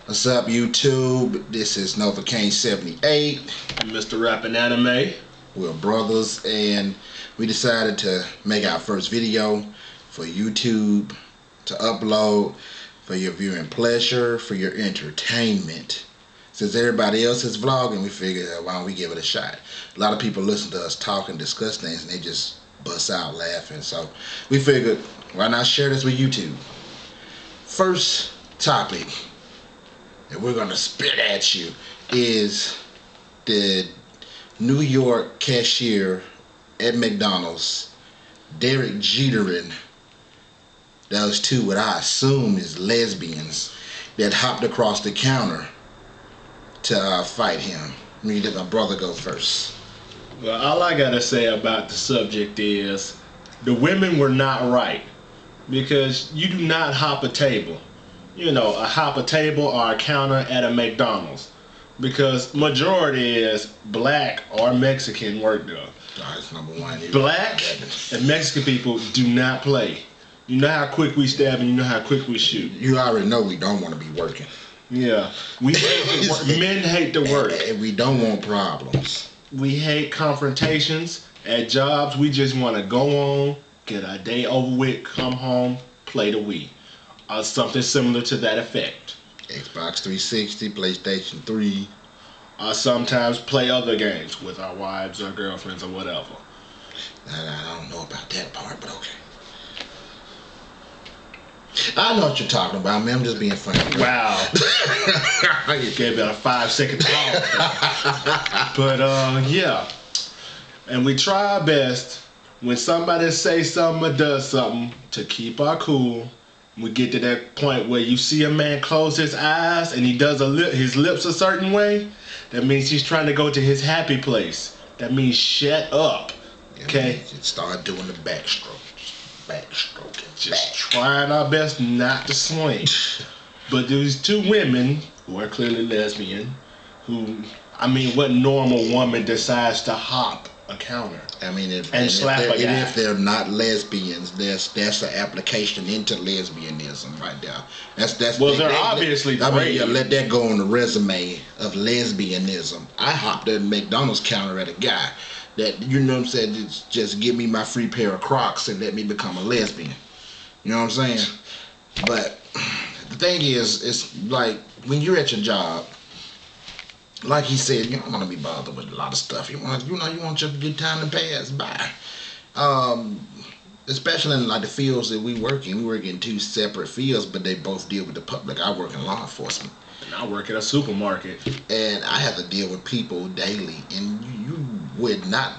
What's up, YouTube? This is Novocaine78. Mr. Rapping Anime. We're brothers, and we decided to make our first video for YouTube to upload for your viewing pleasure, for your entertainment. Since everybody else is vlogging, we figured, why don't we give it a shot? A lot of people listen to us talk and discuss things, and they just bust out laughing. So we figured, why not share this with YouTube? First topic that we're gonna spit at you is the New York cashier at McDonald's, Derek Jeterin. Those two, what I assume is lesbians, that hopped across the counter to fight him. Let me let my brother go first. Well, all I gotta say about the subject is the women were not right, because you do not hop a table. You know, hop a table or a counter at a McDonald's, because majority is black or Mexican work there. That's number one. Black and Mexican people do not play. You know how quick we stab and you know how quick we shoot. You already know we don't want to be working. Yeah, we hate the work. Men hate the work. And we don't want problems. We hate confrontations at jobs. We just want to go on, get our day over with, come home, play the Wii. Or something similar to that effect. Xbox 360, PlayStation 3. Or sometimes play other games with our wives or girlfriends or whatever. I don't know about that part, but okay. I know what you're talking about, man. I'm just being funny. Wow. You gave it a 5-second pause. But yeah. And we try our best when somebody says something or does something to keep our cool. We get to that point where you see a man close his eyes and he does his lips a certain way. That means he's trying to go to his happy place. That means shut up. Okay? Just start doing the backstroke. Backstroking. Just trying our best not to swing. But these two women who are clearly lesbian, what normal woman decides to hop a counter? I mean, and slap a guy. If they're not lesbians, that's an application into lesbianism right there. They're obviously brave. I mean, yeah, let that go on the resume of lesbianism. I hopped at McDonald's counter at a guy that, you know what I'm saying, just give me my free pair of Crocs and let me become a lesbian. You know what I'm saying? But the thing is, it's like when you're at your job, like he said, you don't want to be bothered with a lot of stuff. You want your time to pass by. Especially in like the fields that we work in. We work in two separate fields, but they both deal with the public. I work in law enforcement. And I work at a supermarket. And I have to deal with people daily. And you would not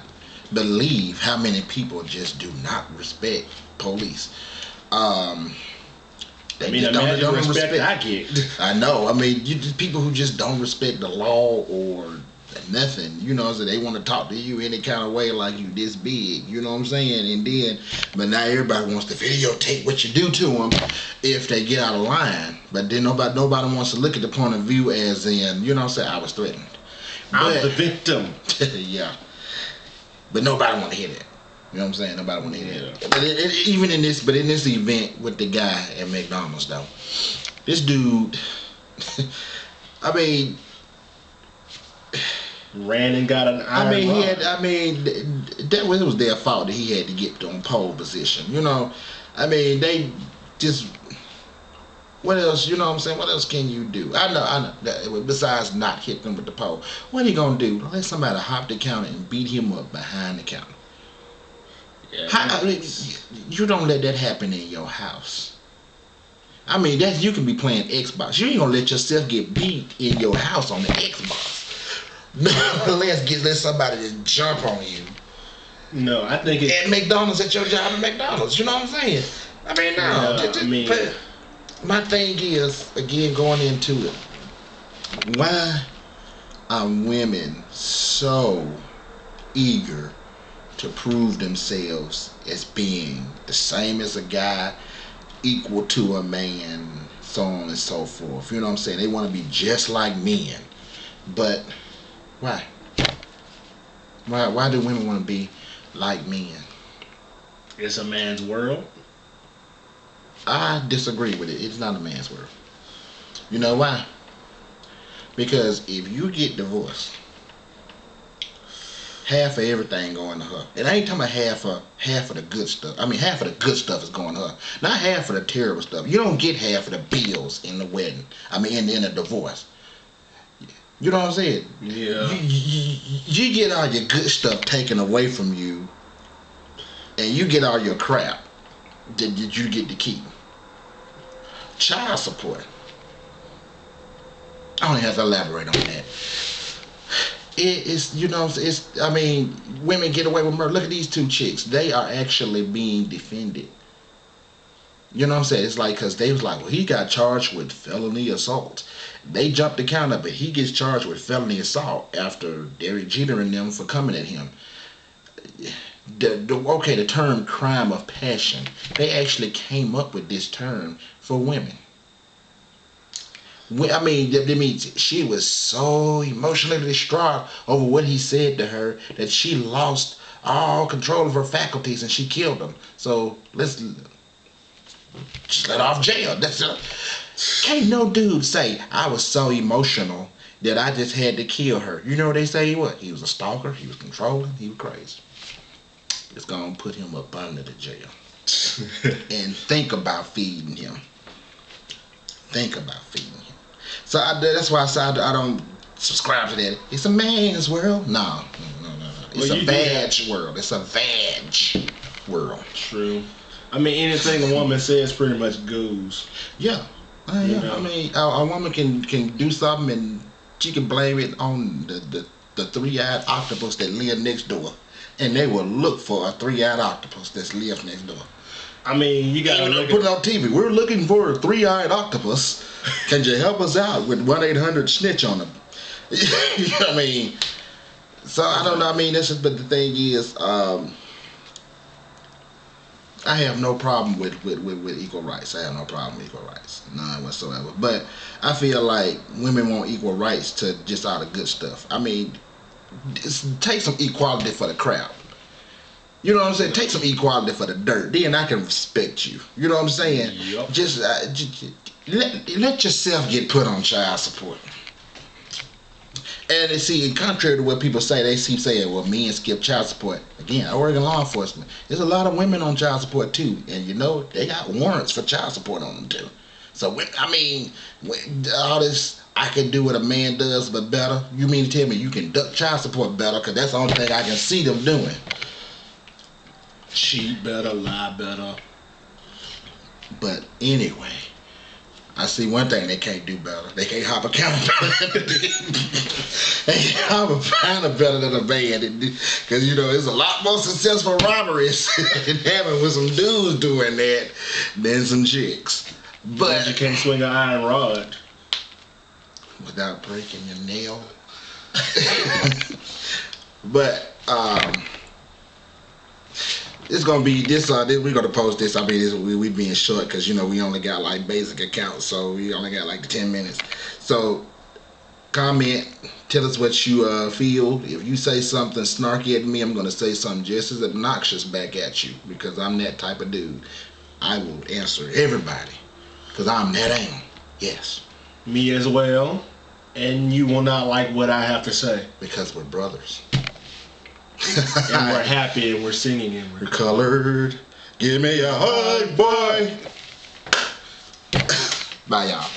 believe how many people just do not respect police. Imagine respect I get. I know. I mean, people who just don't respect the law or nothing. You know, so they want to talk to you any kind of way like you this big. You know what I'm saying? And then, but now everybody wants to videotape what you do to them if they get out of line. But then nobody wants to look at the point of view as in, you know what I'm saying, I was threatened. I'm the victim. Yeah. But nobody want to hear that. You know what I'm saying? Nobody want to hear that. But even in this event with the guy at McDonald's though, this dude, I mean, ran and got an iron rod. It was their fault that he had to get on pole position. You know, I mean, they just, what else? You know what I'm saying? What else can you do? I know. Besides not hitting him with the pole, what he gonna do? Let somebody hop the counter and beat him up behind the counter. Yeah, you don't let that happen in your house. I mean, you can be playing Xbox. You ain't gonna let yourself get beat in your house on the Xbox. let somebody just jump on you. No, I think it's at McDonald's, at your job at McDonald's. You know what I'm saying? I mean, no. My thing is, again, going into it, why are women so eager to prove themselves as being the same as a guy, equal to a man, so on and so forth? You know what I'm saying? They want to be just like men. But why? Why do women want to be like men? It's a man's world. I disagree with it. It's not a man's world. You know why? Because if you get divorced, half of everything going to her. And I ain't talking about half of the good stuff. I mean, half of the good stuff is going to her. Not half of the terrible stuff. You don't get half of the bills in the wedding. I mean, in a divorce. You know what I'm saying? Yeah. You get all your good stuff taken away from you, and you get all your crap that you get to keep. Child support. I don't even have to elaborate on that. It's, you know, it's, I mean, women get away with murder. Look at these two chicks. They are actually being defended. You know what I'm saying? It's like, because they was like, well, he got charged with felony assault. They jumped the count up, but he gets charged with felony assault after Derek Jeter and them for coming at him. The term crime of passion, they actually came up with this term for women. I mean, that means she was so emotionally distraught over what he said to her that she lost all control of her faculties and she killed him. So let's just let off jail. That's can't no dude say I was so emotional that I just had to kill her. You know what they say he was? He was a stalker. He was controlling. He was crazy. It's gonna put him up under the jail. And think about feeding him. Think about feeding him. So that's why I said I don't subscribe to that. It's a man's world. No. It's a vag world. It's a vag world. True. I mean, anything a woman says pretty much goes. Yeah. You know? I mean, a woman can do something and she can blame it on the three-eyed octopus that live next door. And they will look for a three-eyed octopus that lives next door. I mean, you gotta put it on TV. We're looking for a three-eyed octopus. Can you help us out with 1-800-SNITCH on them? You know what I mean? So I don't know. I mean, but the thing is, I have no problem with equal rights. I have no problem with equal rights, none whatsoever. But I feel like women want equal rights to just all the good stuff. I mean, take some equality for the crowd. You know what I'm saying? Take some equality for the dirt. Then I can respect you. You know what I'm saying? Yep. Just let yourself get put on child support. And see, contrary to what people say, they keep saying, well, men skip child support. Again, I work in law enforcement. There's a lot of women on child support too. And you know, they got warrants for child support on them too. So, I mean, all this, I can do what a man does, but better. You mean to tell me you can duck child support better? Because that's the only thing I can see them doing. Cheat better, lie better. But anyway, I see one thing they can't do better. They can't hop a counter. They can't hop a counter better than a man. Because, you know, it's a lot more successful robberies in having with some dudes doing that than some chicks. But you can't swing an iron rod without breaking your nail. But it's gonna be this. We're gonna post this. I mean, we being short because you know we only got like basic accounts, so we only got like 10 minutes. So comment, tell us what you feel. If you say something snarky at me, I'm gonna say something just as obnoxious back at you because I'm that type of dude. I will answer everybody because I'm that angry. Yes. Me as well. And you will not like what I have to say because we're brothers. And we're happy and we're singing and we're colored. Give me a hug, boy. Bye, y'all.